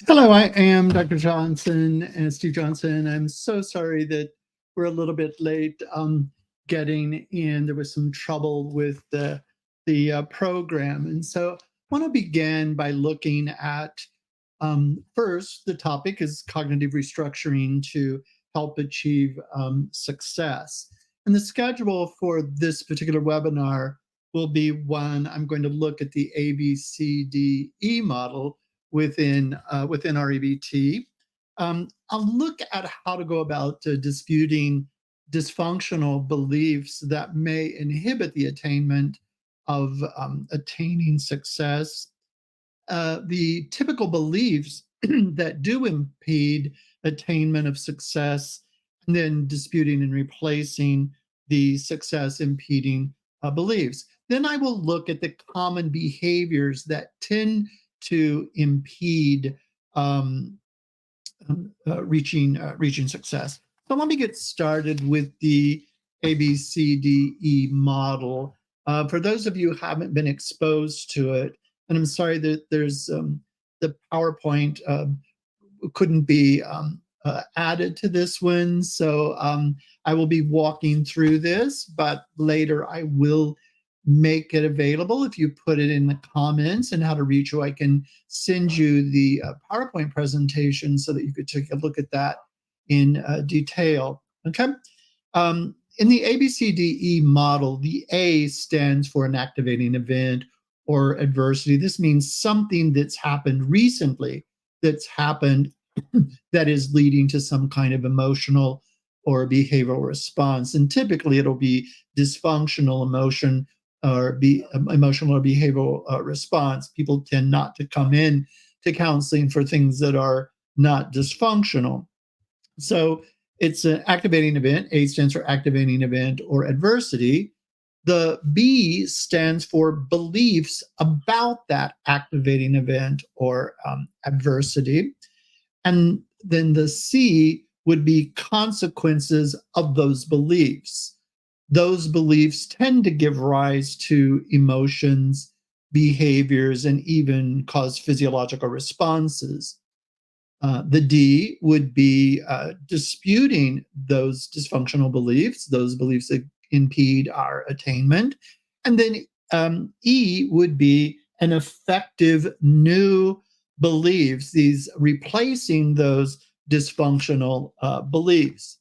Hello, I am Dr. Johnson and Steve Johnson. I'm so sorry that we're a little bit late getting in. There was some trouble with the program, and so I want to begin by looking at first the topic is cognitive restructuring to help achieve success. And the schedule for this particular webinar will be one I'm going to look at the ABCDE model within REBT. I'll look at how to go about disputing dysfunctional beliefs that may inhibit the attainment of attaining success. The typical beliefs that do impede attainment of success, and then disputing and replacing the success impeding beliefs. Then I will look at the common behaviors that tend to impede reaching success. So let me get started with the ABCDE model. For those of you who haven't been exposed to it, and I'm sorry that there's the PowerPoint couldn't be added to this one, so I will be walking through this, but later I will make it available. If you put it in the comments and how to reach you, I can send you the PowerPoint presentation so that you could take a look at that in detail. Okay. In the ABCDE model, the A stands for an activating event or adversity. This means something that's happened recently, that's happened that is leading to some kind of emotional or behavioral response. And typically it'll be dysfunctional emotion or emotional or behavioral response. People tend not to come in to counseling for things that are not dysfunctional. So it's an activating event. A stands for activating event or adversity. The B stands for beliefs about that activating event or adversity. And then the C would be consequences of those beliefs. Those beliefs tend to give rise to emotions, behaviors, and even cause physiological responses. The D would be disputing those dysfunctional beliefs, those beliefs that impede our attainment. And then E would be an effective new beliefs, these replacing those dysfunctional beliefs.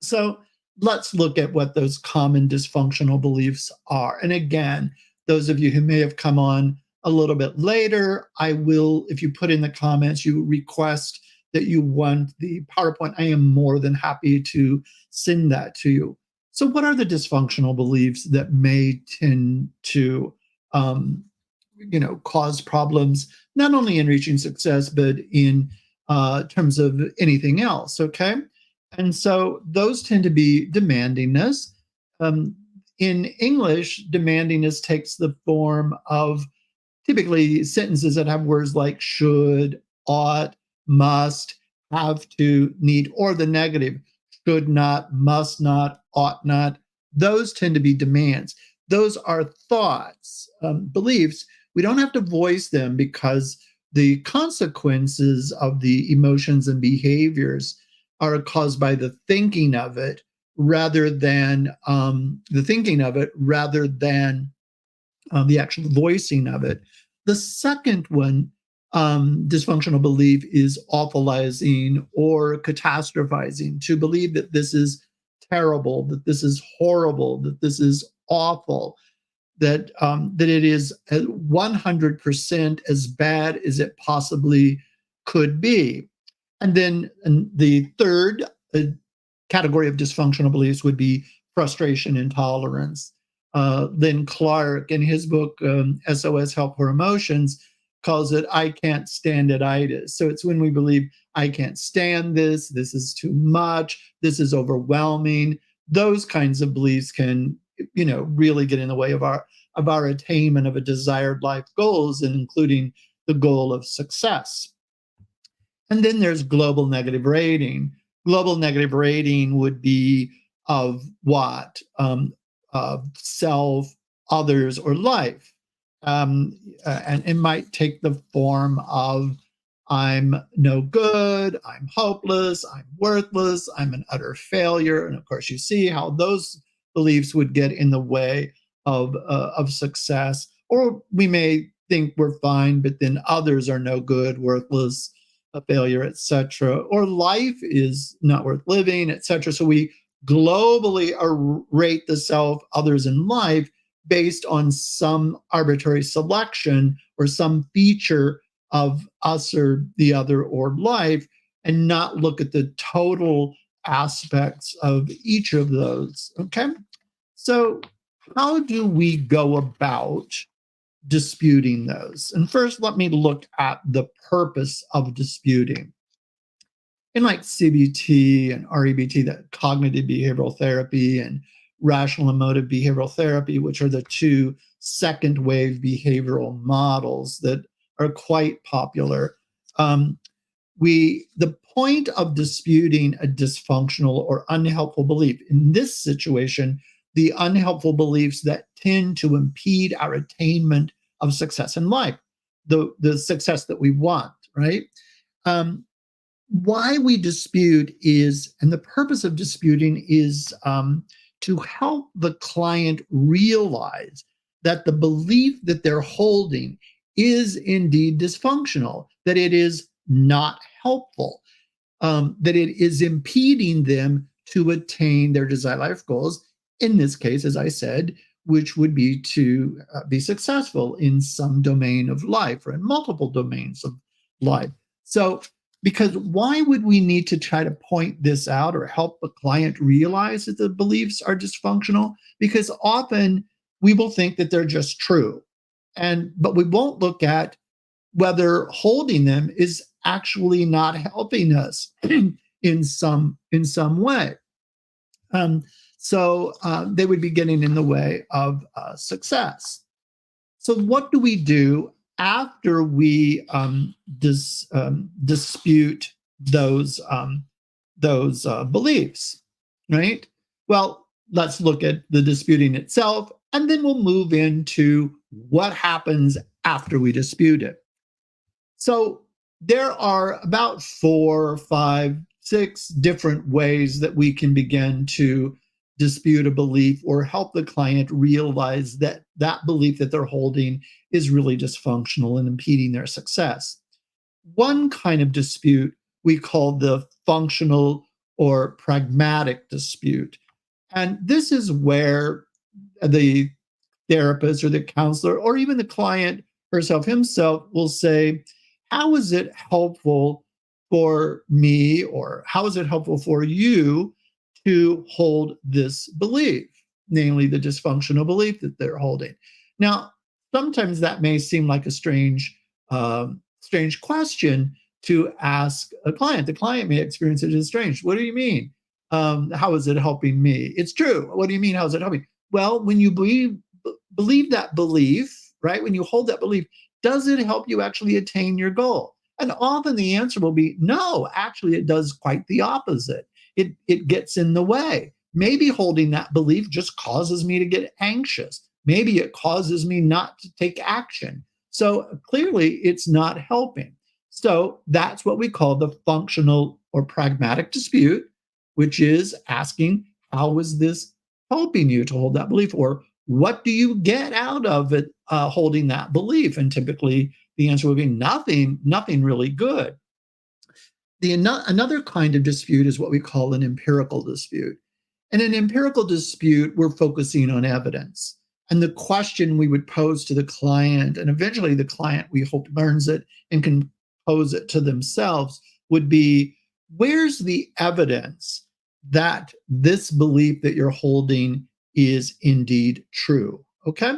So let's look at what those common dysfunctional beliefs are. And again, those of you who may have come on a little bit later, I will, if you put in the comments, you request that you want the PowerPoint, I am more than happy to send that to you. So what are the dysfunctional beliefs that may tend to cause problems, not only in reaching success, but in terms of anything else, okay? And so those tend to be demandingness. In English, demandingness takes the form of typically sentences that have words like should, ought, must, have to, need, or the negative, should not, must not, ought not. Those tend to be demands. Those are thoughts, beliefs. We don't have to voice them because the consequences of the emotions and behaviors are caused by the thinking of it rather than the actual voicing of it. The second one, dysfunctional belief, is awfulizing or catastrophizing, to believe that this is terrible, that this is horrible, that this is awful, that it is 100% as bad as it possibly could be. And then the third category of dysfunctional beliefs would be frustration and tolerance. Lynn Clark, in his book, SOS Help for Emotions, calls it I can't stand it-itis. So it's when we believe, I can't stand this, this is too much, this is overwhelming. Those kinds of beliefs can, really get in the way of our attainment of a desired life goals, and including the goal of success. And then there's global negative rating. Global negative rating would be of what? Of self, others, or life. And it might take the form of I'm no good, I'm hopeless, I'm worthless, I'm an utter failure. And of course, you see how those beliefs would get in the way of success. Or we may think we're fine, but then others are no good, worthless, a failure, etc. Or life is not worth living, etc. So we globally rate the self, others, and life based on some arbitrary selection or some feature of us or the other or life, and not look at the total aspects of each of those. Okay. So, how do we go about disputing those? And first, let me look at the purpose of disputing. In like CBT and REBT, that cognitive behavioral therapy, and rational emotive behavioral therapy, which are the two second wave behavioral models that are quite popular. The point of disputing a dysfunctional or unhelpful belief, in this situation, the unhelpful beliefs that tend to impede our attainment of success in life, the success that we want, right? Why we dispute is, and the purpose of disputing is to help the client realize that the belief that they're holding is indeed dysfunctional, that it is not helpful, that it is impeding them to attain their desired life goals. In this case, as I said, which would be to be successful in some domain of life or in multiple domains of life. So, because why would we need to try to point this out or help the client realize that the beliefs are dysfunctional? Because often we will think that they're just true, but we won't look at whether holding them is actually not helping us in some way. So they would be getting in the way of success. So what do we do after we dispute those beliefs, right? Well, let's look at the disputing itself, and then we'll move into what happens after we dispute it. So there are about 4, 5, 6 different ways that we can begin to dispute a belief or help the client realize that that belief that they're holding is really dysfunctional and impeding their success. One kind of dispute we call the functional or pragmatic dispute. And this is where the therapist or the counselor or even the client herself himself will say, how is it helpful for me, or how is it helpful for you to hold this belief, namely the dysfunctional belief that they're holding? Now, sometimes that may seem like a strange question to ask a client. The client may experience it as strange. What do you mean? How is it helping me? It's true. What do you mean? How is it helping? Well, when you believe that belief, right? When you hold that belief, does it help you actually attain your goal? And often the answer will be no, actually, it does quite the opposite. It gets in the way. Maybe holding that belief just causes me to get anxious. Maybe it causes me not to take action. So clearly, it's not helping. So that's what we call the functional or pragmatic dispute, which is asking, how is this helping you to hold that belief? Or what do you get out of it holding that belief? And typically the answer would be nothing really good. Another kind of dispute is what we call an empirical dispute. In an empirical dispute, we're focusing on evidence. And the question we would pose to the client, and eventually the client, we hope, learns it and can pose it to themselves, would be, where's the evidence that this belief that you're holding is indeed true? Okay?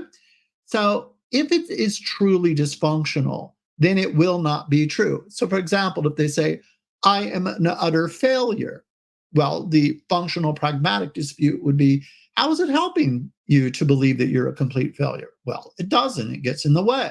So if it is truly dysfunctional, then it will not be true. So for example, if they say, I am an utter failure, well, the functional pragmatic dispute would be, how is it helping you to believe that you're a complete failure? Well, it doesn't. It gets in the way.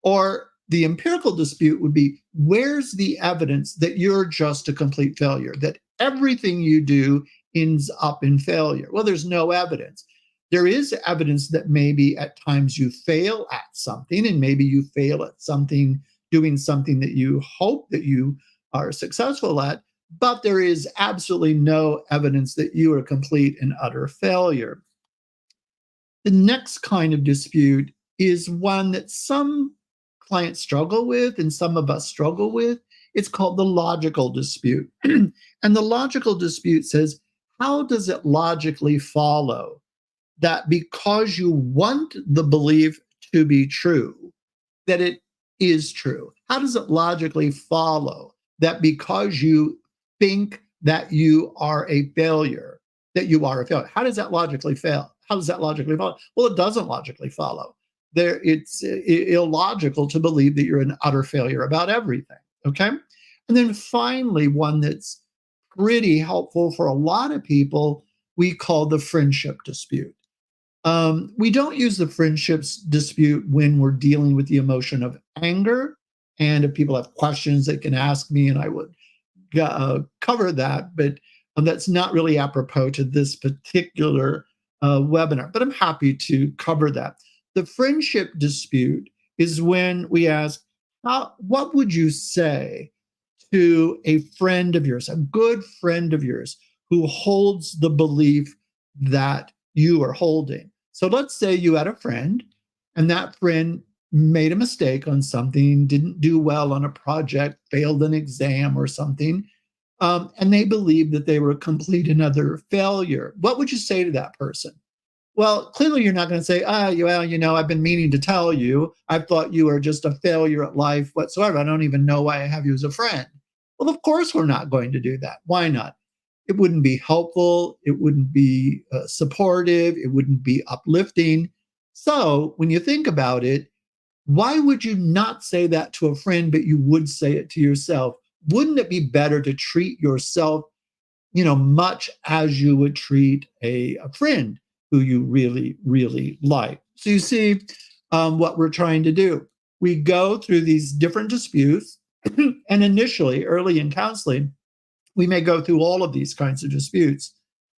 Or the empirical dispute would be, where's the evidence that you're just a complete failure, that everything you do ends up in failure? Well, there's no evidence. There is evidence that maybe at times you fail at something, and maybe you fail at something doing something that you hope that you are successful at, but there is absolutely no evidence that you are a complete and utter failure. The next kind of dispute is one that some clients struggle with and some of us struggle with. It's called the logical dispute. And the logical dispute says, how does it logically follow that because you want the belief to be true, that it is true? How does it logically follow that because you think that you are a failure, that you are a failure? How does that logically fail? How does that logically follow? Well, it doesn't logically follow. It's illogical to believe that you're an utter failure about everything. Okay. And then finally, one that's pretty helpful for a lot of people, we call the friendship dispute. We don't use the friendships dispute when we're dealing with the emotion of anger. And if people have questions, they can ask me and I would cover that. But that's not really apropos to this particular webinar. But I'm happy to cover that. The friendship dispute is when we ask, what would you say to a friend of yours, a good friend of yours, who holds the belief that you are holding? So let's say you had a friend and that friend made a mistake on something, didn't do well on a project, failed an exam or something, and they believed that they were a complete and utter failure. What would you say to that person? Well, clearly you're not going to say, well, I've been meaning to tell you, I thought you were just a failure at life whatsoever. I don't even know why I have you as a friend. Well, of course we're not going to do that. Why not? It wouldn't be helpful. It wouldn't be supportive. It wouldn't be uplifting. So when you think about it, why would you not say that to a friend, but you would say it to yourself? Wouldn't it be better to treat yourself, much as you would treat a friend who you really, really like? So you see what we're trying to do. We go through these different disputes, and initially, early in counseling, we may go through all of these kinds of disputes.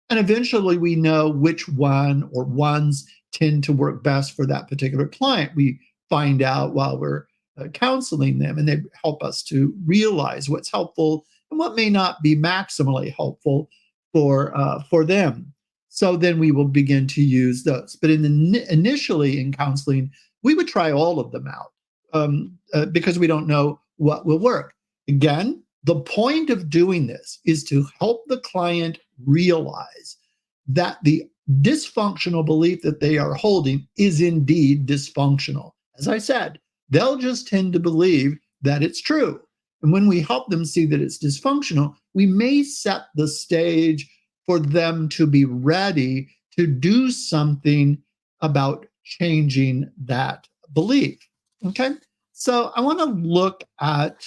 And eventually we know which one or ones tend to work best for that particular client. We find out while we're counseling them, and they help us to realize what's helpful and what may not be maximally helpful for them. So then we will begin to use those. But initially in counseling, we would try all of them out because we don't know what will work. Again, the point of doing this is to help the client realize that the dysfunctional belief that they are holding is indeed dysfunctional. As I said, they'll just tend to believe that it's true. And when we help them see that it's dysfunctional, we may set the stage for them to be ready to do something about changing that belief. Okay? So I want to look at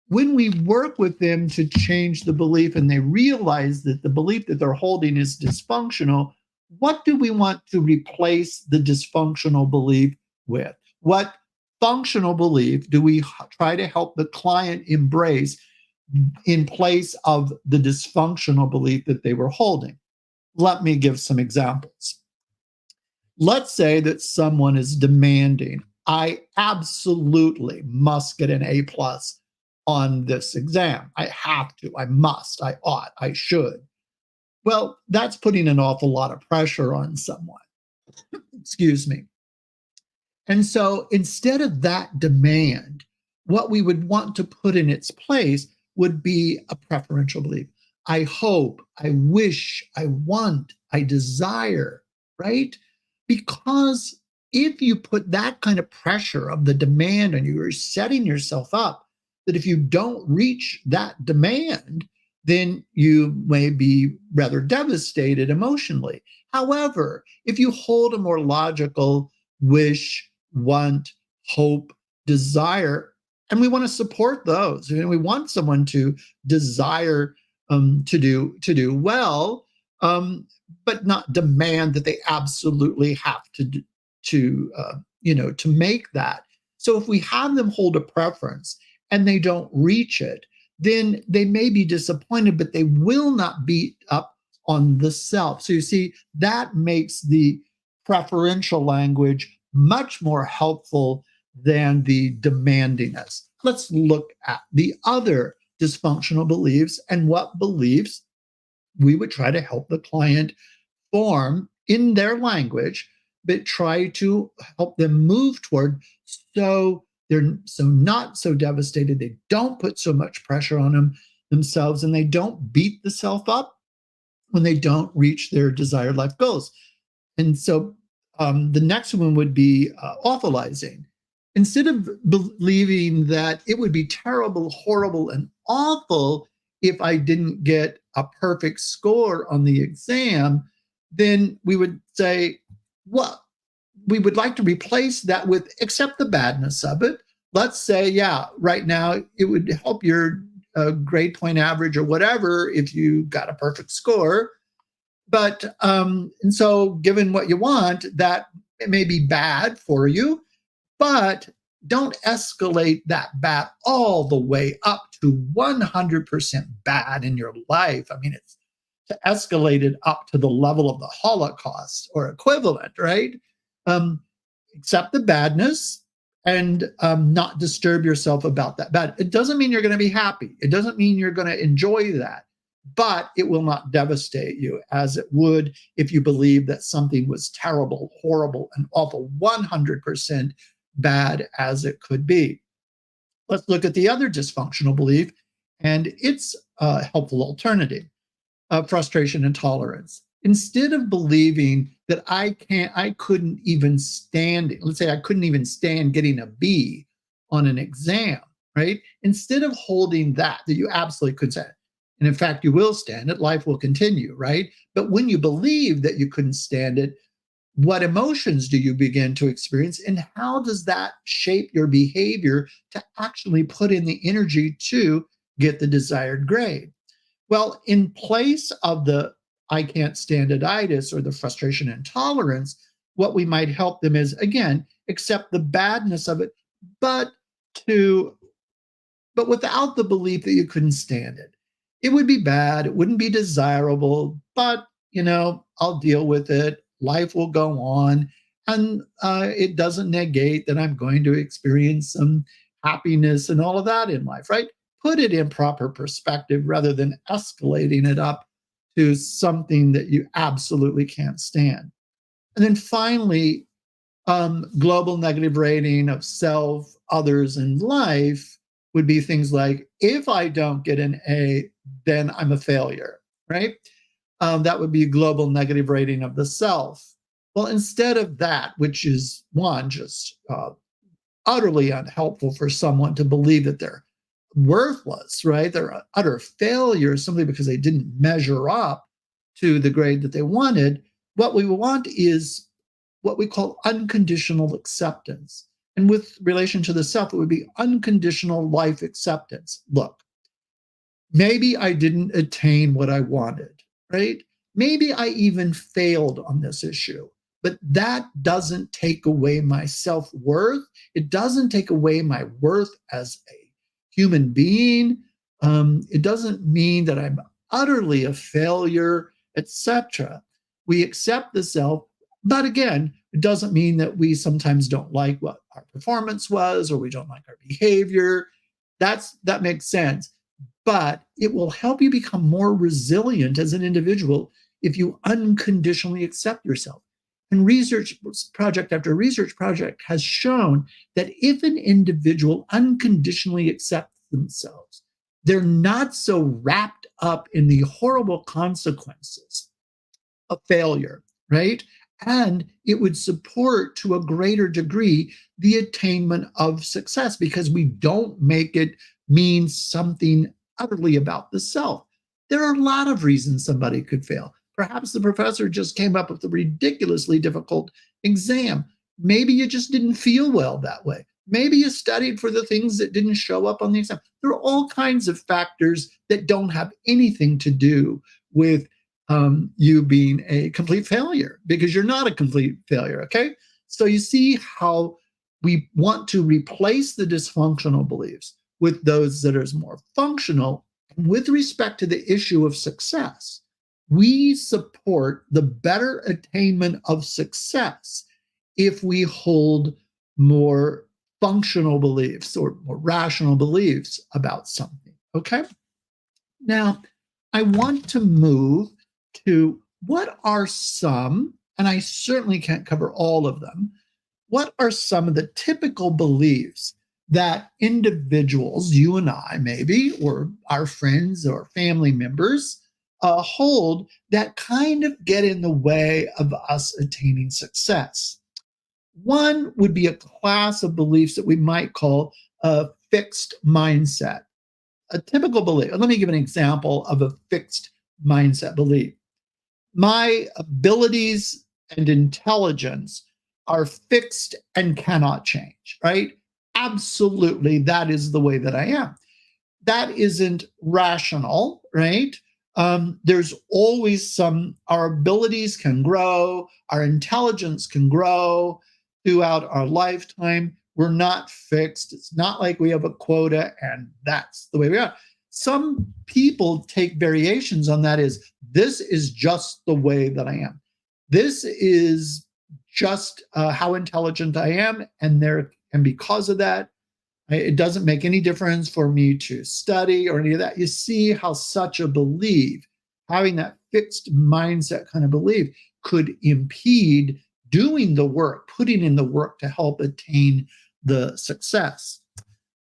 when we work with them to change the belief and they realize that the belief that they're holding is dysfunctional, what do we want to replace the dysfunctional belief with? What functional belief do we try to help the client embrace in place of the dysfunctional belief that they were holding? Let me give some examples. Let's say that someone is demanding, I absolutely must get an A+ on this exam. I have to, I must, I ought, I should. Well, that's putting an awful lot of pressure on someone. Excuse me. And so instead of that demand, what we would want to put in its place would be a preferential belief. I hope, I wish, I want, I desire, right? Because if you put that kind of pressure of the demand on you, you're setting yourself up that if you don't reach that demand, then you may be rather devastated emotionally. However, if you hold a more logical wish, want, hope, desire, and we want to support those, and we want someone to desire to do well, but not demand that they absolutely have to make that. So if we have them hold a preference and they don't reach it, then they may be disappointed, but they will not beat up on the self. So you see, that makes the preferential language much more helpful than the demandingness. Let's look at the other dysfunctional beliefs and what beliefs we would try to help the client form in their language, but try to help them move toward so they're so not so devastated. They don't put so much pressure on themselves, and they don't beat the self up when they don't reach their desired life goals. And so the next one would be awfulizing. Instead of believing that it would be terrible, horrible, and awful if I didn't get a perfect score on the exam, then we would say, well, we would like to replace that with accept the badness of it. Let's say, yeah, right now it would help your grade point average or whatever if you got a perfect score. But and so given what you want, that it may be bad for you, but don't escalate that bad all the way up to 100% bad in your life. I mean, it's to escalate it up to the level of the Holocaust or equivalent, right? Um, accept the badness and not disturb yourself about that bad. It doesn't mean you're going to be happy. It doesn't mean you're going to enjoy that, but it will not devastate you as it would if you believe that something was terrible, horrible, and awful, 100% bad as it could be. Let's look at the other dysfunctional belief and its helpful alternative, frustration and tolerance. Instead of believing that I couldn't even stand it, let's say I couldn't even stand getting a B on an exam, right? Instead of holding that you absolutely could stand, and in fact, you will stand it, life will continue, right? But when you believe that you couldn't stand it, what emotions do you begin to experience, and how does that shape your behavior to actually put in the energy to get the desired grade? Well, in place of the I can't stand it-itis or the frustration and tolerance, what we might help them is, again, accept the badness of it, but without the belief that you couldn't stand it. It would be bad, it wouldn't be desirable, but I'll deal with it. Life will go on, and it doesn't negate that I'm going to experience some happiness and all of that in life, right? Put it in proper perspective rather than escalating it up to something that you absolutely can't stand. And then finally, global negative rating of self, others, and life would be things like, if I don't get an A, then I'm a failure, right? That would be a global negative rating of the self. Well, instead of that, which is one, just utterly unhelpful for someone to believe that they're worthless, right? They're an utter failure simply because they didn't measure up to the grade that they wanted. What we want is what we call unconditional acceptance. And with relation to the self, it would be unconditional life acceptance. Look, maybe I didn't attain what I wanted, right? Maybe I even failed on this issue, but that doesn't take away my self-worth. It doesn't take away my worth as a human being. It doesn't mean that I'm utterly a failure, etc. We accept the self, but again, it doesn't mean that we sometimes don't like what our performance was or we don't like our behavior. That makes sense. But it will help you become more resilient as an individual if you unconditionally accept yourself. And research project after research project has shown that if an individual unconditionally accepts themselves, they're not so wrapped up in the horrible consequences of failure, right? And it would support to a greater degree the attainment of success because we don't make it mean something utterly about the self. There are a lot of reasons somebody could fail. Perhaps the professor just came up with a ridiculously difficult exam. Maybe you just didn't feel well that way. Maybe you studied for the things that didn't show up on the exam. There are all kinds of factors that don't have anything to do with you being a complete failure because you're not a complete failure, okay? So you see how we want to replace the dysfunctional beliefs with those that are more functional. With respect to the issue of success, we support the better attainment of success if we hold more functional beliefs or rational beliefs about something. Okay. Now, I want to move to what are some, and I certainly can't cover all of them, what are some of the typical beliefs that individuals, you and I maybe, or our friends or family members, hold that kind of get in the way of us attaining success? One would be a class of beliefs that we might call a fixed mindset. A typical belief. Let me give an example of a fixed mindset belief. My abilities and intelligence are fixed and cannot change, right? Absolutely, that is the way that I am. That isn't rational, right? There's always our abilities can grow, our intelligence can grow throughout our lifetime. We're not fixed. It's not like we have a quota and that's the way we are. Some people take variations on that as this is just the way that I am. This is just how intelligent I am. And because of that, it doesn't make any difference for me to study or any of that. You see how such a belief, having that fixed mindset kind of belief, could impede doing the work, putting in the work to help attain the success.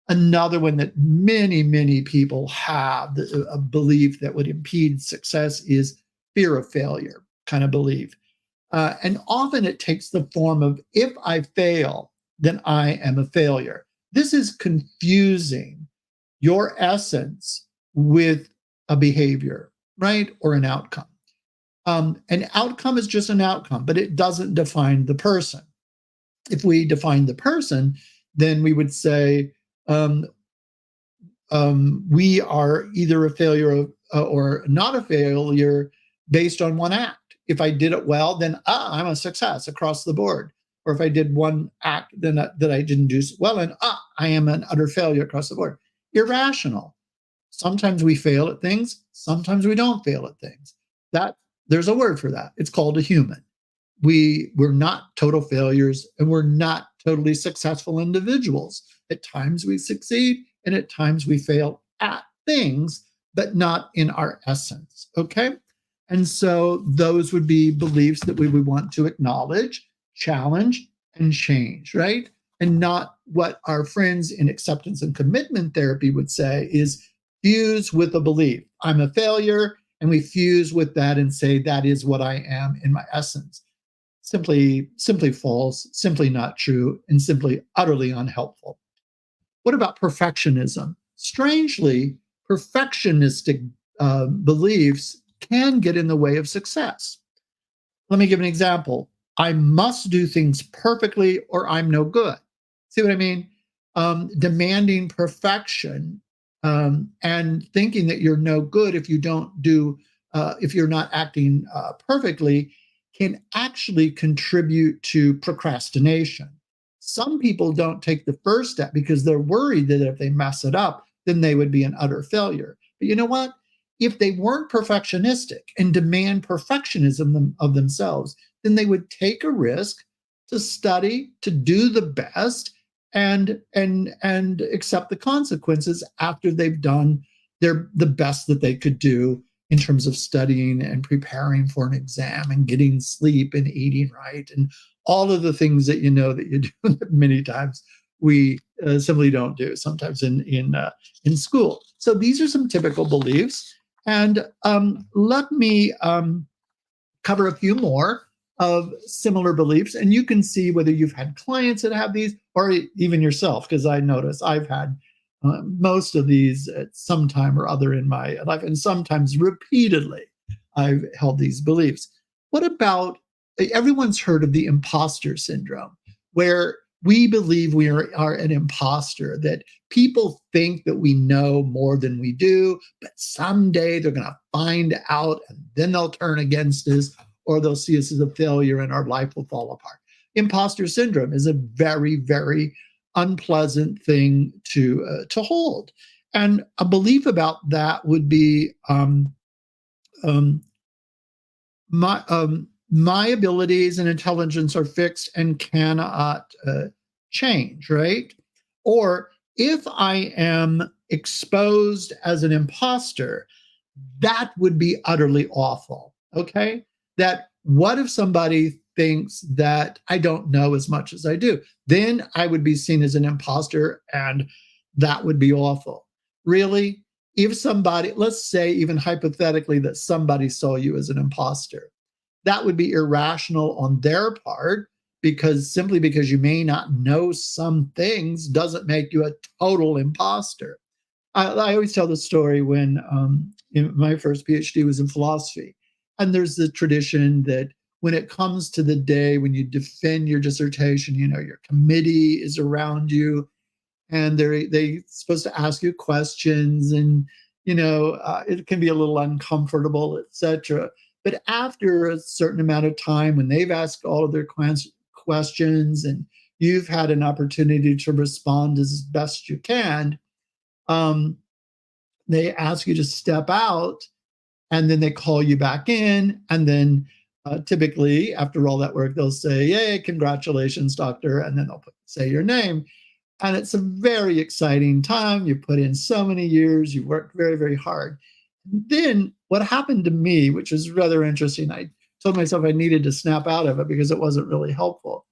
Another one that many, many people have, a belief that would impede success, is fear of failure kind of belief. And often it takes the form of, if I fail, then I am a failure. This is confusing your essence with a behavior, right? Or an outcome. An outcome is just an outcome, but it doesn't define the person. If we define the person, then we would say we are either a failure or not a failure based on one act. If I did it well, then I'm a success across the board. Or if I did one act that I didn't do well, and I am an utter failure across the board. Irrational. Sometimes we fail at things. Sometimes we don't fail at things. There's a word for that. It's called a human. We're not total failures, and we're not totally successful individuals. At times we succeed, and at times we fail at things, but not in our essence. Okay. And so those would be beliefs that we would want to acknowledge, challenge, and change, right? And not what our friends in acceptance and commitment therapy would say is fuse with a belief. I'm a failure, and we fuse with that and say that is what I am in my essence. Simply false, simply not true, and simply utterly unhelpful. What about perfectionism? Strangely, perfectionistic beliefs can get in the way of success. Let me give an example. I must do things perfectly or I'm no good. See what I mean? Demanding perfection and thinking that you're no good if you don't do, if you're not acting perfectly, can actually contribute to procrastination. Some people don't take the first step because they're worried that if they mess it up, then they would be an utter failure. But you know what? If they weren't perfectionistic and demand perfectionism of themselves, then they would take a risk to study, to do the best, and accept the consequences after they've done the best that they could do in terms of studying and preparing for an exam and getting sleep and eating right and all of the things that you know that you do that many times we simply don't do sometimes in school. So these are some typical beliefs. And let me cover a few more of similar beliefs. And you can see whether you've had clients that have these or even yourself, because I notice I've had most of these at some time or other in my life, and sometimes repeatedly I've held these beliefs. What about, everyone's heard of the imposter syndrome, where we believe we are an imposter, that people think that we know more than we do, but someday they're going to find out and then they'll turn against us or they'll see us as a failure and our life will fall apart. Imposter syndrome is a very, very unpleasant thing to hold. And a belief about that would be my abilities and intelligence are fixed and cannot change, right? Or if I am exposed as an imposter, that would be utterly awful. Okay. That what if somebody thinks that I don't know as much as I do? Then I would be seen as an imposter, and that would be awful. Really? If somebody, let's say, even hypothetically, that somebody saw you as an imposter, that would be irrational on their part, because simply because you may not know some things doesn't make you a total imposter. I always tell the story when my first PhD was in philosophy. And there's the tradition that when it comes to the day when you defend your dissertation, your committee is around you, and they supposed to ask you questions, and it can be a little uncomfortable, etc. But after a certain amount of time, when they've asked all of their questions and you've had an opportunity to respond as best you can, um, they ask you to step out, and then they call you back in, and then typically after all that work they'll say, "Yay, congratulations, doctor," and then they'll say your name. And it's a very exciting time. You put in so many years, you worked very, very hard. Then what happened to me, which was rather interesting, I told myself I needed to snap out of it because it wasn't really helpful.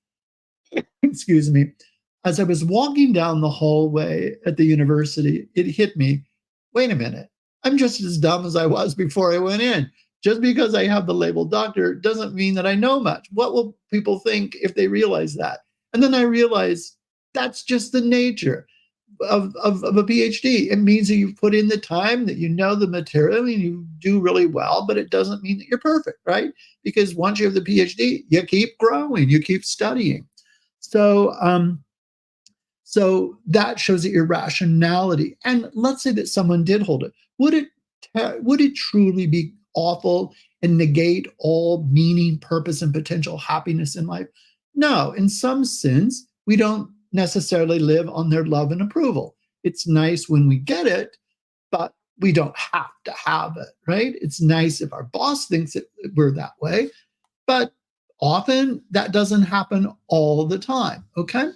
Excuse me. As I was walking down the hallway at the university, it hit me, wait a minute, I'm just as dumb as I was before I went in. Just because I have the label doctor doesn't mean that I know much. What will people think if they realize that? And then I realized that's just the nature of a PhD. It means that you've put in the time, that you know the material, and you do really well, but it doesn't mean that you're perfect, right? Because once you have the PhD, you keep growing, you keep studying. So, so that shows the irrationality. And let's say that someone did hold it. Would it truly be awful and negate all meaning, purpose, and potential happiness in life? No, in some sense, we don't necessarily live on their love and approval. It's nice when we get it, but we don't have to have it, right? It's nice if our boss thinks that we're that way, but often that doesn't happen all the time, okay?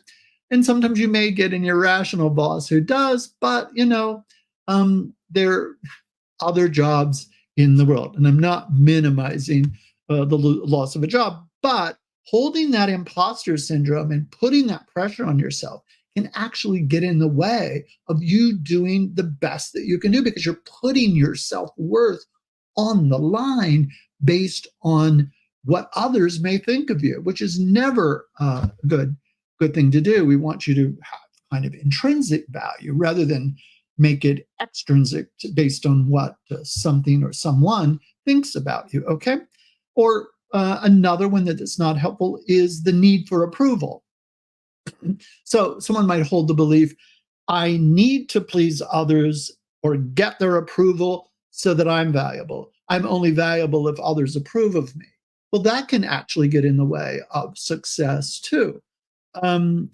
And sometimes you may get an irrational boss who does, but there are other jobs in the world. And I'm not minimizing the loss of a job, but holding that imposter syndrome and putting that pressure on yourself can actually get in the way of you doing the best that you can do, because you're putting your self-worth on the line based on what others may think of you, which is never a good thing to do. We want you to have kind of intrinsic value rather than make it extrinsic based on what something or someone thinks about you, okay? Or another one that is not helpful is the need for approval. So someone might hold the belief, I need to please others or get their approval so that I'm valuable. I'm only valuable if others approve of me. Well, that can actually get in the way of success too. Um,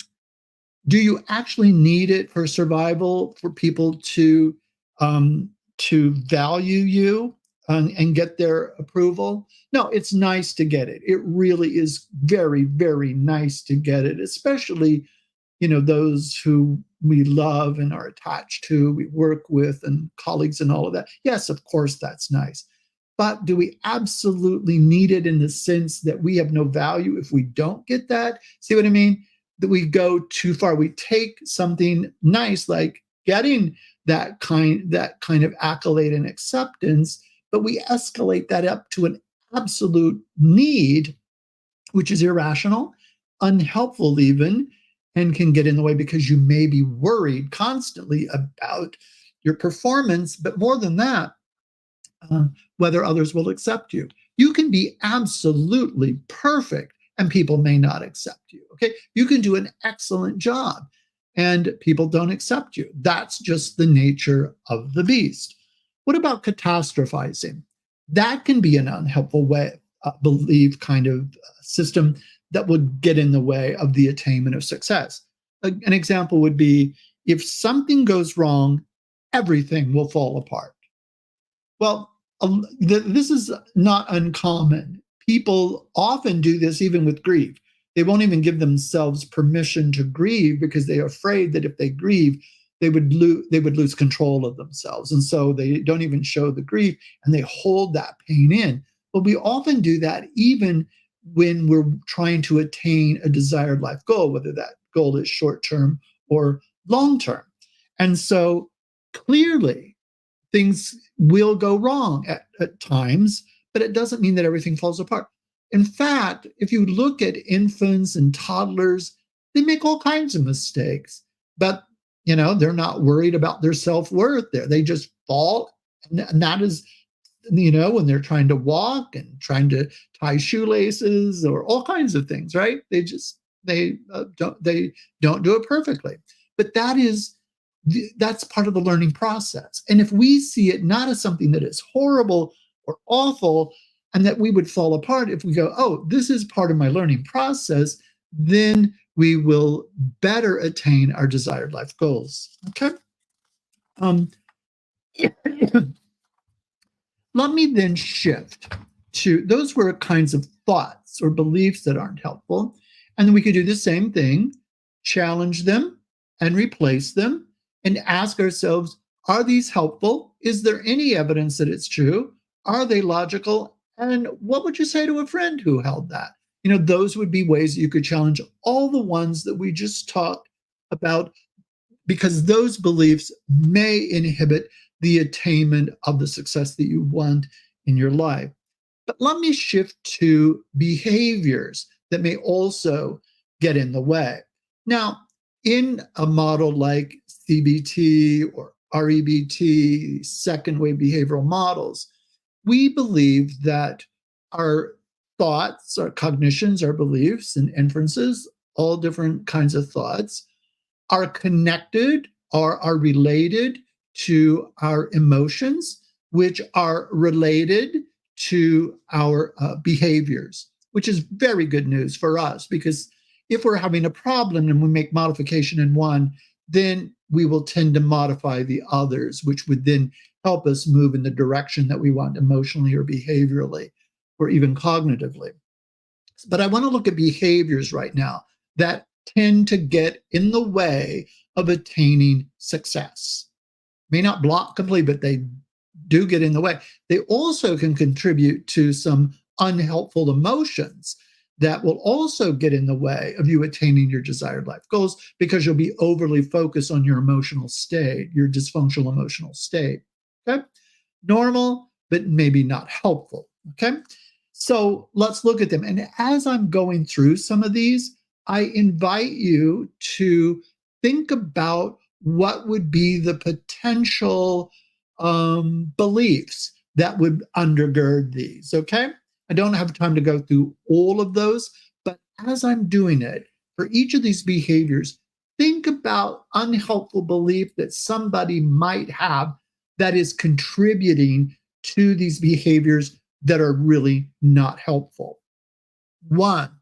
do you actually need it for survival, for people to value you and get their approval? No, it's nice to get it. It really is very, very nice to get it, especially those who we love and are attached to, we work with, and colleagues and all of that. Yes, of course, that's nice. But do we absolutely need it in the sense that we have no value if we don't get that? See what I mean? That we go too far. We take something nice like getting that kind of accolade and acceptance, but we escalate that up to an absolute need, which is irrational, unhelpful even, and can get in the way because you may be worried constantly about your performance, but more than that, whether others will accept you. You can be absolutely perfect and people may not accept you, okay? You can do an excellent job and people don't accept you. That's just the nature of the beast. What about catastrophizing? That can be an unhelpful way, belief kind of system that would get in the way of the attainment of success. An example would be, if something goes wrong, everything will fall apart. Well, this is not uncommon. People often do this even with grief. They won't even give themselves permission to grieve because they're afraid that if they grieve, they would lose control of themselves. And so they don't even show the grief and they hold that pain in. But we often do that even when we're trying to attain a desired life goal, whether that goal is short term or long term. And so clearly, things will go wrong at times, but it doesn't mean that everything falls apart. In fact, if you look at infants and toddlers, they make all kinds of mistakes, but they're not worried about their self-worth there. They just fall, and that is when they're trying to walk and trying to tie shoelaces or all kinds of things, right? They don't do it perfectly, but that's part of the learning process. And if we see it not as something that is horrible or awful and that we would fall apart, if we go, oh, this is part of my learning process, then we will better attain our desired life goals. Okay. Um, Let me then shift to those were kinds of thoughts or beliefs that aren't helpful. And then we could do the same thing, challenge them and replace them and ask ourselves, are these helpful? Is there any evidence that it's true? Are they logical? And what would you say to a friend who held that? Those would be ways that you could challenge all the ones that we just talked about, because those beliefs may inhibit the attainment of the success that you want in your life. But let me shift to behaviors that may also get in the way. Now, in a model like CBT or REBT, second wave behavioral models, we believe that our thoughts, our cognitions, our beliefs, and inferences, all different kinds of thoughts, are connected or are related to our emotions, which are related to our behaviors, which is very good news for us, because if we're having a problem and we make modification in one, then we will tend to modify the others, which would then help us move in the direction that we want emotionally or behaviorally or even cognitively. But I want to look at behaviors right now that tend to get in the way of attaining success. May not block completely, but they do get in the way. They also can contribute to some unhelpful emotions that will also get in the way of you attaining your desired life goals, because you'll be overly focused on your emotional state, your dysfunctional emotional state. Okay? Normal, but maybe not helpful. Okay? So let's look at them. And as I'm going through some of these, I invite you to think about what would be the potential beliefs that would undergird these. Okay. I don't have time to go through all of those, but as I'm doing it, for each of these behaviors, think about unhelpful belief that somebody might have that is contributing to these behaviors that are really not helpful. One,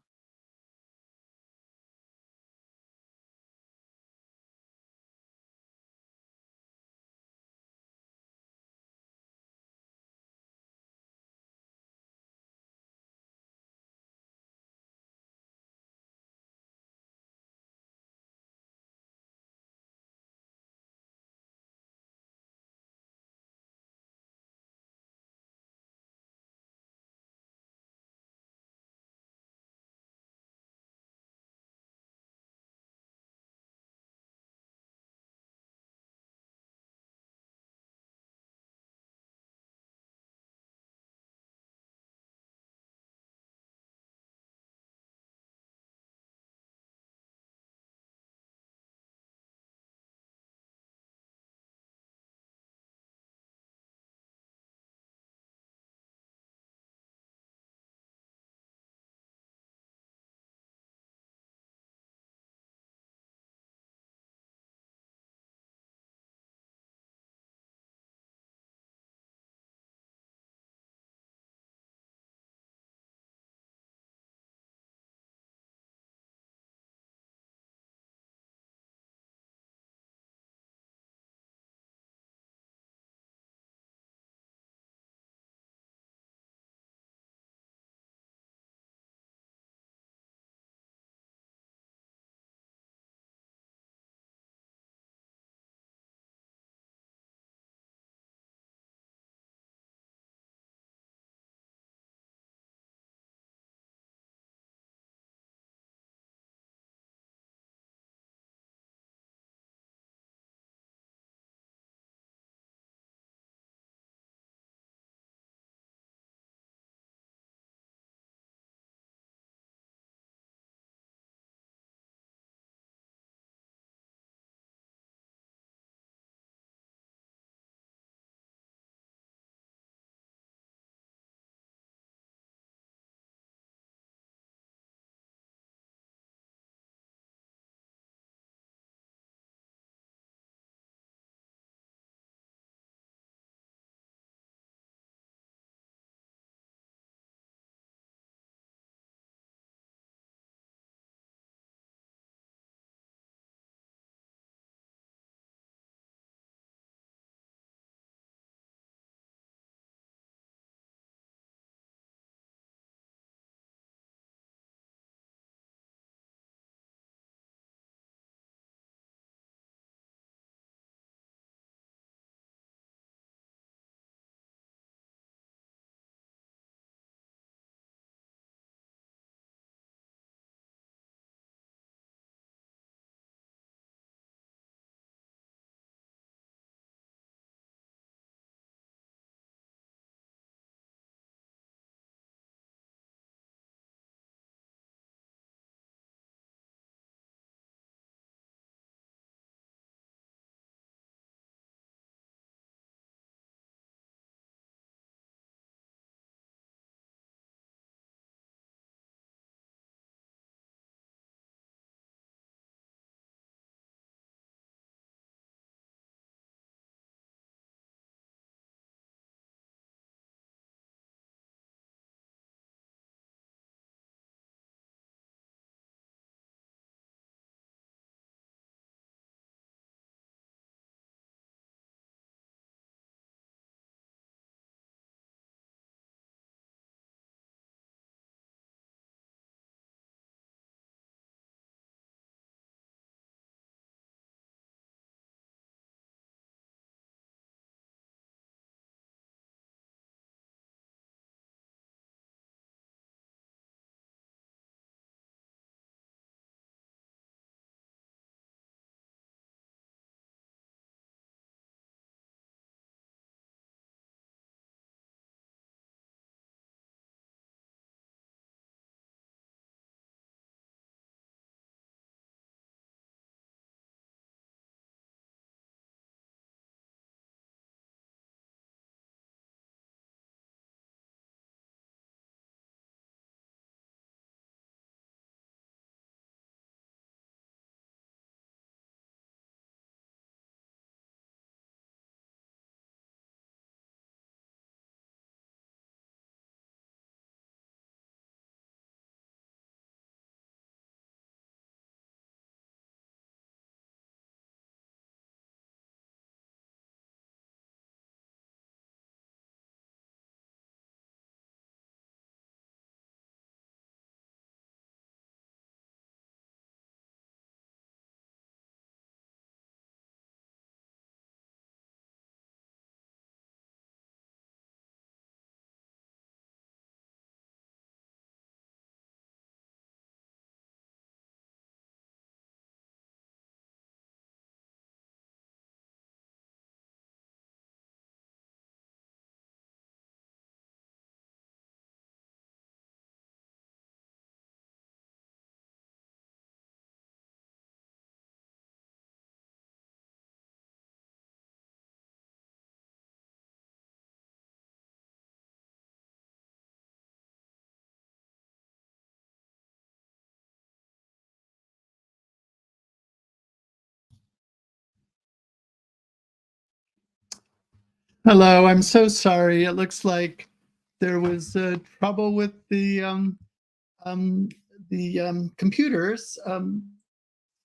Hello, I'm so sorry. It looks like there was trouble with um, the computers.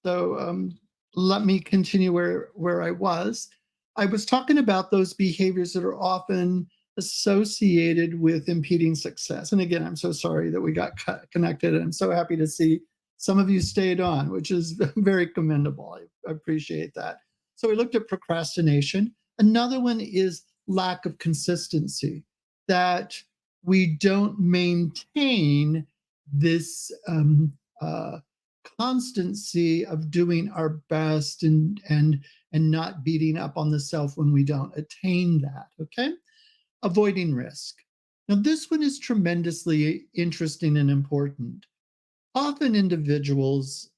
So let me continue where I was. I was talking about those behaviors that are often associated with impeding success. And again, I'm so sorry that we got connected, and I'm so happy to see some of you stayed on, which is very commendable. I appreciate that. So we looked at procrastination. Another one is lack of consistency, that we don't maintain this uh, constancy of doing our best and not beating up on the self when we don't attain that. Okay, avoiding risk. Now this one is tremendously interesting and important. Often individuals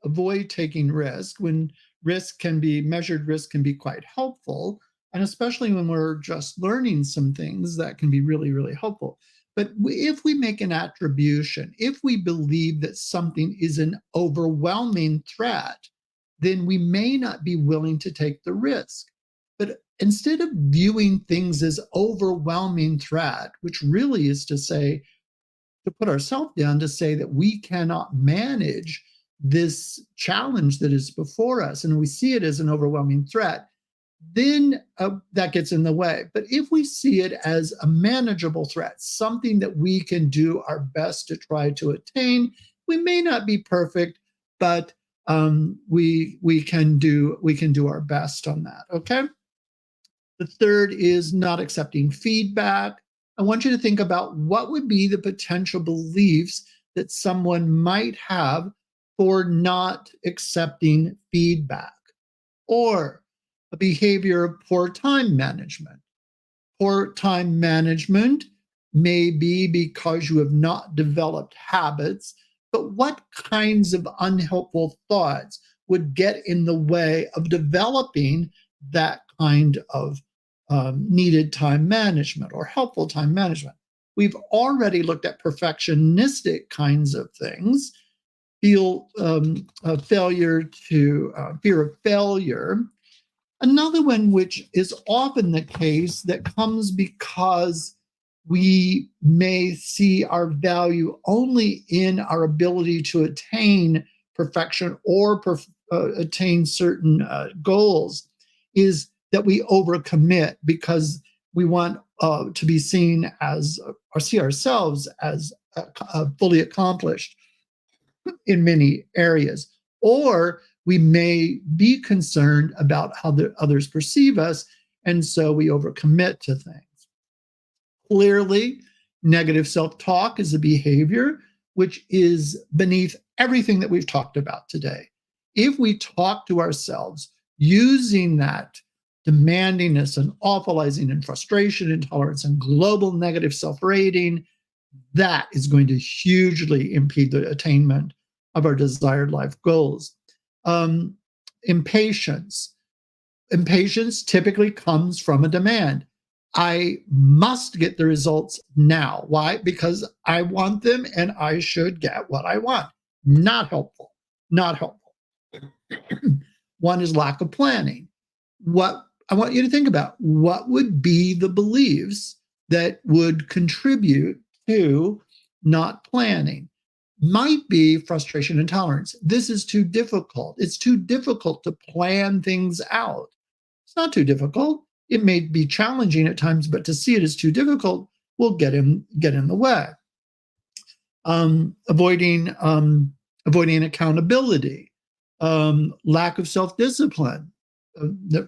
avoid taking risk when measured risk can be quite helpful, and especially when we're just learning some things, that can be really, really helpful. But if we make an attribution, if we believe that something is an overwhelming threat, then we may not be willing to take the risk. But instead of viewing things as overwhelming threat, which really is to say, to put ourselves down, to say that we cannot manage this challenge that is before us, and we see it as an overwhelming threat, then that gets in the way. But if we see it as a manageable threat, something that we can do our best to try to attain, we may not be perfect, but we can do our best on that. Okay. The third is not accepting feedback. I want you to think about what would be the potential beliefs that someone might have for not accepting feedback, or a behavior of poor time management. Poor time management may be because you have not developed habits, but what kinds of unhelpful thoughts would get in the way of developing that kind of needed time management or helpful time management? We've already looked at perfectionistic kinds of things, failure to fear of failure. Another one, which is often the case, that comes because we may see our value only in our ability to attain perfection or attain certain goals, is that we overcommit because we want to be seen as, or see ourselves as fully accomplished in many areas. Or we may be concerned about how the others perceive us, and so we overcommit to things. Clearly, negative self-talk is a behavior which is beneath everything that we've talked about today. If we talk to ourselves using that demandingness and awfulizing and frustration, intolerance, and global negative self-rating, that is going to hugely impede the attainment of our desired life goals. Impatience. Impatience typically comes from a demand. I must get the results now. Why? Because I want them and I should get what I want. Not helpful. Not helpful. One is lack of planning. What I want you to think about, what would be the beliefs that would contribute to not planning? Might be frustration and tolerance. This is too difficult. It's too difficult to plan things out. It's not too difficult. It may be challenging at times, but to see it as too difficult will get in the way. Avoiding accountability, lack of self-discipline.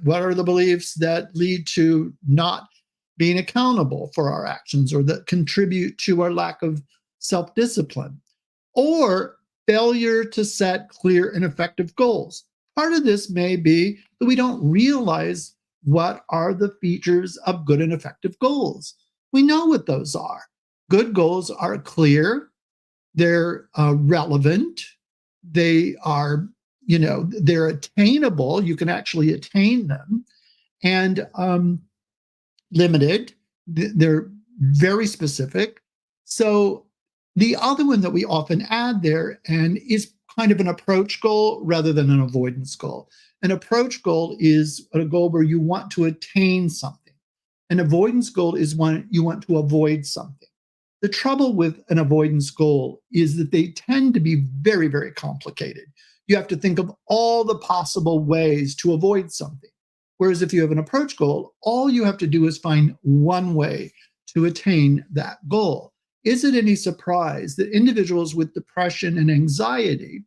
What are the beliefs that lead to not being accountable for our actions, or that contribute to our lack of self-discipline? Or failure to set clear and effective goals. Part of this may be that we don't realize what are the features of good and effective goals. We know what those are. Good goals are clear, they're relevant, they are, they're attainable. You can actually attain them, and limited. They're very specific. So the other one that we often add there, and is kind of an approach goal rather than an avoidance goal. An approach goal is a goal where you want to attain something. An avoidance goal is one you want to avoid something. The trouble with an avoidance goal is that they tend to be very, very complicated. You have to think of all the possible ways to avoid something. Whereas if you have an approach goal, all you have to do is find one way to attain that goal. Is it any surprise that individuals with depression and anxiety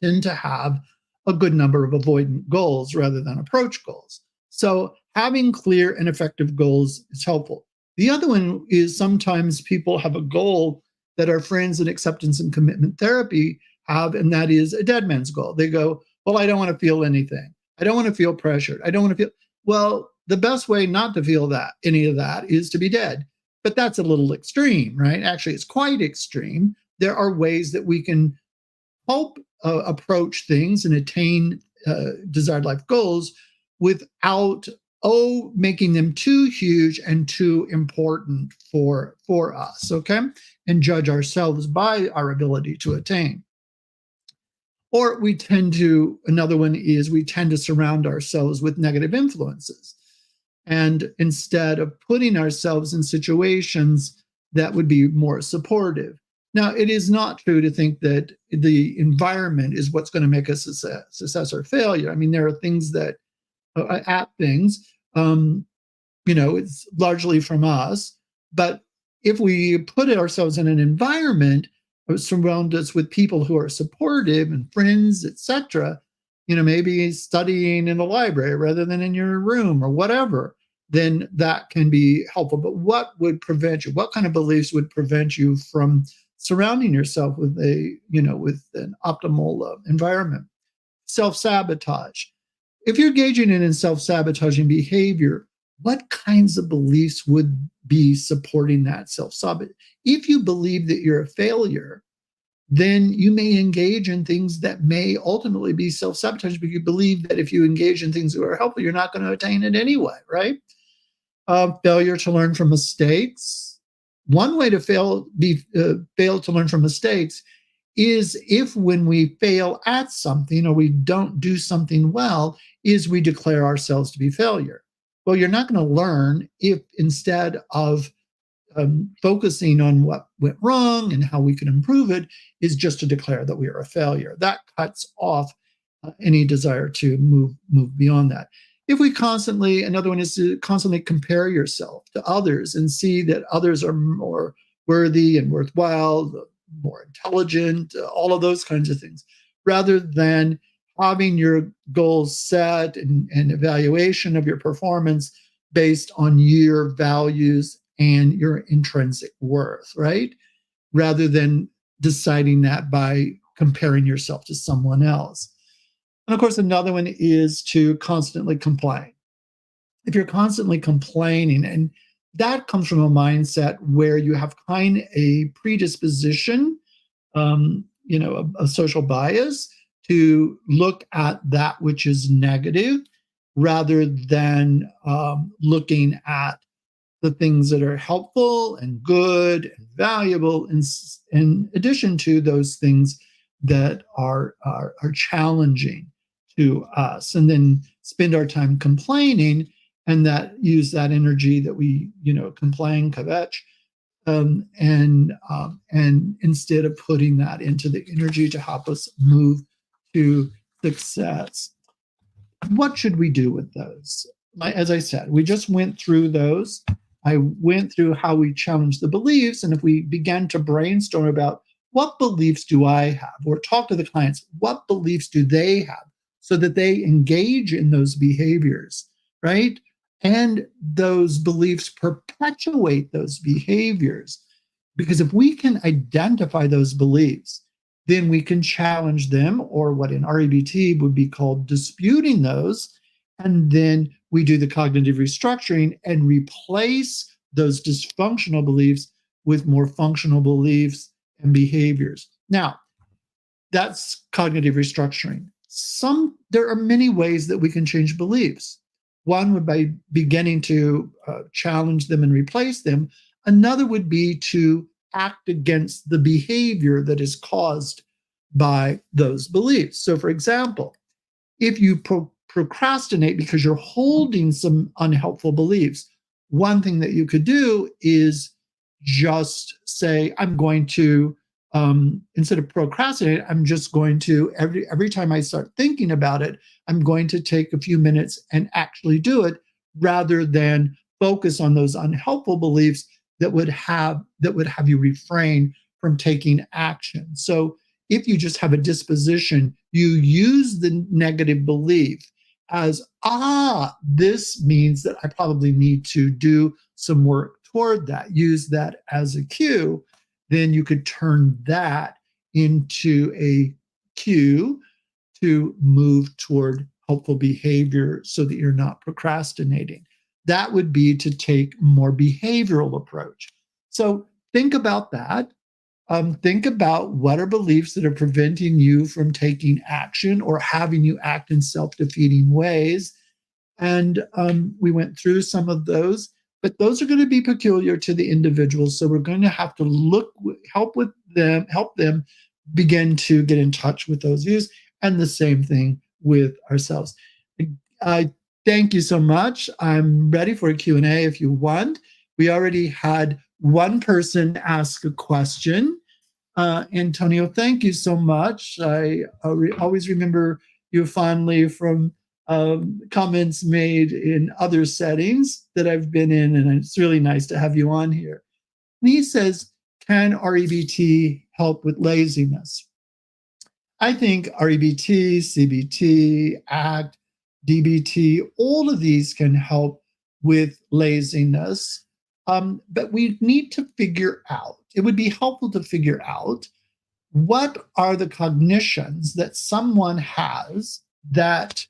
tend to have a good number of avoidant goals rather than approach goals? So having clear and effective goals is helpful. The other one is sometimes people have a goal that our friends in acceptance and commitment therapy have, and that is a dead man's goal. They go, well, I don't want to feel anything. I don't want to feel pressured. I don't want to feel, well, the best way not to feel that, any of that, is to be dead. But that's a little extreme, right? Actually, it's quite extreme. There are ways that we can help approach things and attain desired life goals without making them too huge and too important for us, okay? And judge ourselves by our ability to attain. Or another one is we tend to surround ourselves with negative influences. And instead of putting ourselves in situations that would be more supportive. Now, it is not true to think that the environment is what's going to make us a success or failure. I mean, there are things that, it's largely from us. But if we put ourselves in an environment or surround us with people who are supportive and friends, etc., maybe studying in a library rather than in your room or whatever, then that can be helpful. But what would prevent you? What kind of beliefs would prevent you from surrounding yourself with with an optimal environment? Self-sabotage. If you're engaging in self-sabotaging behavior, what kinds of beliefs would be supporting that self-sabotage? If you believe that you're a failure, then you may engage in things that may ultimately be self-sabotage, but you believe that if you engage in things that are helpful, you're not going to attain it anyway, right? Failure to learn from mistakes. One way to fail to learn from mistakes is if when we fail at something or we don't do something well, is we declare ourselves to be failure. Well, you're not going to learn if instead of focusing on what went wrong and how we can improve it is just to declare that we are a failure. That cuts off any desire to move beyond that. If we another one is to constantly compare yourself to others and see that others are more worthy and worthwhile, more intelligent, all of those kinds of things, rather than having your goals set and evaluation of your performance based on your values and your intrinsic worth, right? Rather than deciding that by comparing yourself to someone else. And of course, another one is to constantly complain. If you're constantly complaining, and that comes from a mindset where you have kind of a predisposition, a social bias to look at that which is negative rather than looking at the things that are helpful and good and valuable in addition to those things that are challenging to us, and then spend our time complaining and use that energy that we complain, kvetch, and instead of putting that into the energy to help us move to success. What should we do with those? As I said, we just went through those. I went through how we challenge the beliefs, and if we began to brainstorm about what beliefs do I have, or talk to the clients, what beliefs do they have, so that they engage in those behaviors, right? And those beliefs perpetuate those behaviors. Because if we can identify those beliefs, then we can challenge them, or what in REBT would be called disputing those. And then we do the cognitive restructuring and replace those dysfunctional beliefs with more functional beliefs and behaviors. Now, that's cognitive restructuring. There are many ways that we can change beliefs. One would be beginning to challenge them and replace them. Another would be to act against the behavior that is caused by those beliefs. So, for example, if you procrastinate because you're holding some unhelpful beliefs, one thing that you could do is just say, I'm going to, instead of procrastinate, I'm just going to, every time I start thinking about it, I'm going to take a few minutes and actually do it, rather than focus on those unhelpful beliefs that would have you refrain from taking action. So if you just have a disposition, you use the negative belief as, this means that I probably need to do some work toward that, use that as a cue, then you could turn that into a cue to move toward helpful behavior so that you're not procrastinating. That would be to take more behavioral approach. So think about that. Think about what are beliefs that are preventing you from taking action or having you act in self-defeating ways. And we went through some of those, but those are going to be peculiar to the individual. So we're going to have to help them begin to get in touch with those views, and the same thing with ourselves. I thank you so much. I'm ready for a Q&A if you want. We already had one person ask a question. Antonio, thank you so much. I always remember you fondly from comments made in other settings that I've been in, and it's really nice to have you on here. And he says, can REBT help with laziness? I think REBT, CBT, ACT, DBT, all of these can help with laziness. But we need to figure out, it would be helpful to figure out what are the cognitions that someone has that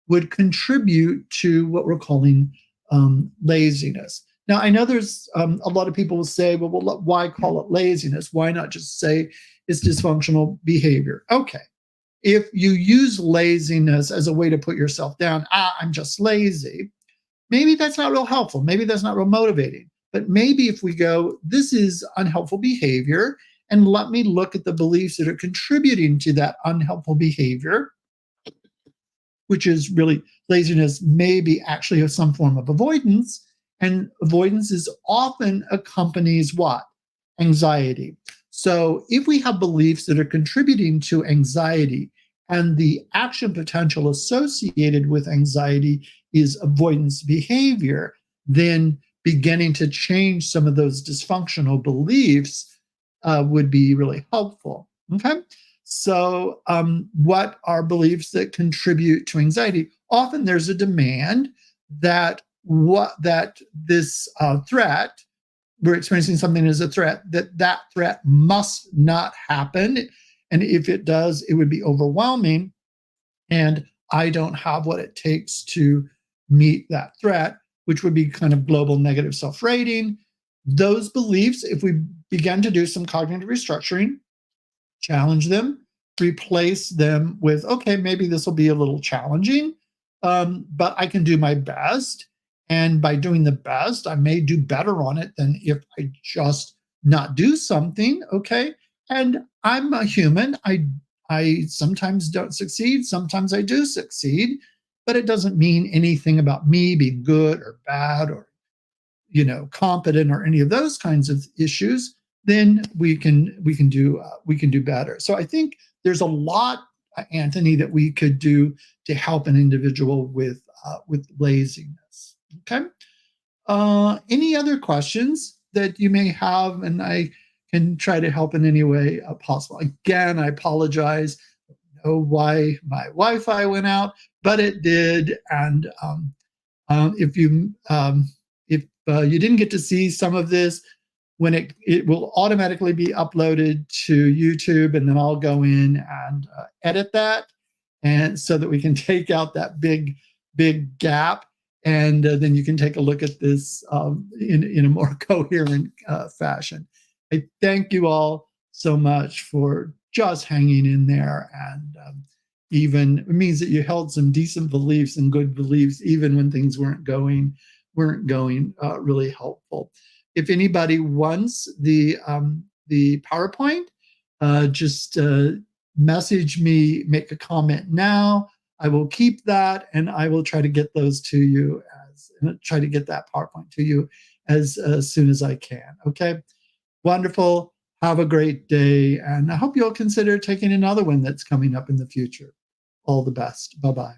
would contribute to what we're calling laziness. Now, I know there's a lot of people will say, well, why call it laziness? Why not just say it's dysfunctional behavior? Okay. If you use laziness as a way to put yourself down, I'm just lazy, maybe that's not real helpful. Maybe that's not real motivating. But maybe if we go, this is unhelpful behavior, and let me look at the beliefs that are contributing to that unhelpful behavior, which is really laziness, maybe actually of some form of avoidance. And avoidance is often accompanies what? Anxiety. So if we have beliefs that are contributing to anxiety, and the action potential associated with anxiety is avoidance behavior, then beginning to change some of those dysfunctional beliefs would be really helpful. Okay. So what are beliefs that contribute to anxiety? Often there's a demand that this threat, we're experiencing something as a threat, that threat must not happen. And if it does, it would be overwhelming. And I don't have what it takes to meet that threat, which would be kind of global negative self-rating. Those beliefs, if we begin to do some cognitive restructuring, challenge them, replace them with, okay, maybe this will be a little challenging, but I can do my best. And by doing the best, I may do better on it than if I just not do something, okay? And I'm a human. I sometimes don't succeed, sometimes I do succeed, but it doesn't mean anything about me being good or bad or competent or any of those kinds of issues. Then we can do better. So I think there's a lot, Anthony, that we could do to help an individual with laziness. Okay. Any other questions that you may have, and I can try to help in any way possible. Again, I apologize. I don't know why my Wi-Fi went out, but it did. And if you didn't get to see some of this, when it will automatically be uploaded to YouTube, and then I'll go in and edit that, and so that we can take out that big gap, and then you can take a look at this in a more coherent fashion. I thank you all so much for just hanging in there, and even it means that you held some decent beliefs and good beliefs even when things weren't going really helpful. If anybody wants the PowerPoint, just message me, make a comment now. I will keep that, and I will try to get those to you and try to get that PowerPoint to you as soon as I can. Okay. Wonderful. Have a great day. And I hope you'll consider taking another one that's coming up in the future. All the best. Bye bye.